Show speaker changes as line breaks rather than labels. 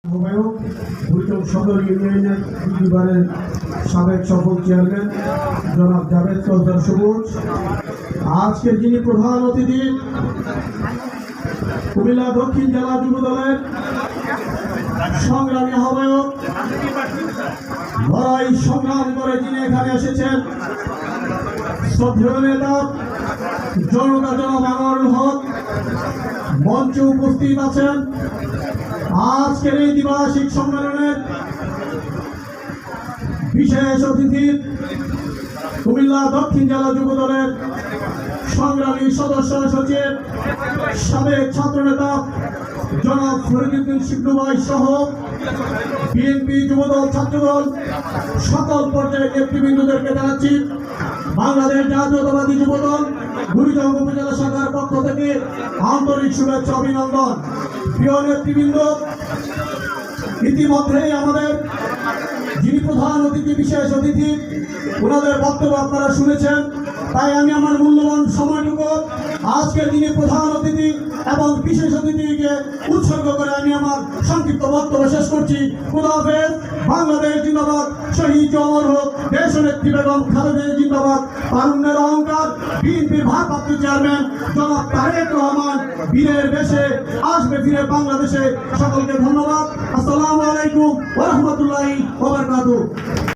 আহ্বায়ক বুড়িচং সদর ইউনিয়নের দুবারের সাবেক সফল চেয়ারম্যান জনাব জাভেদ চৌধুরী সবুজ, আজকের যিনি প্রধান অতিথি কুমিল্লা দক্ষিণ জেলা যুব দলের সংগ্রামী আহ্বায়ক, লড়াই সংগ্রাম করে যিনি এখানে এসেছেন শ্রদ্ধেয় নেতা জনতা জনাব আনোয়ারুল হক, মঞ্চে উপস্থিত আছেন আজকের এই দ্বিবার্ষিক সম্মেলনের বিশেষ অতিথি কুমিল্লা দক্ষিণ জেলা যুব দলের সংগ্রামী সদস্য সচিব সাবেক ছাত্রনেতা জনাব ফরিদুদ্দিন শিবলু ভাই সহ বিএনপি যুবদল ছাত্রদল সকল পর্যায়ের নেতৃবৃন্দদেরকে জানাচ্ছি বাংলাদেশ জাতীয়তাবাদী যুবদল বুড়িচং উপজেলা শাখার পক্ষ থেকে আন্তরিক শুভেচ্ছা অভিনন্দন। প্রিয় নেতৃবৃন্দ, ইতিমধ্যেই আমাদের যিনি প্রধান অতিথি বিশেষ অতিথি ওনাদের বক্তব্য আপনারা শুনেছেন, তাই আমি আমার মূল্যবান সময়টুকু আজকের যিনি প্রধান অতিথি এবং বিশেষ অতিথিকে উৎসর্গ করে আমি আমার সংক্ষিপ্ত বক্তব্য শেষ করছি। খোদা হাফেজ। বাংলাদেশ জিন্দাবাদ। শহীদ অমর হোক দেশনেত্রী বেগম খালেদা জিন্দাবাদ। তারুণ্যের অহংকার বিএনপির ভারপ্রাপ্ত চেয়ারম্যান জনাব তারেক রহমান বীরের বেশে আসবে ফিরে বাংলাদেশে। সকলকে ধন্যবাদ। আসসালামু আলাইকুম ওয়া রাহমাতুল্লাহি ওয়া বারাকাতুহু।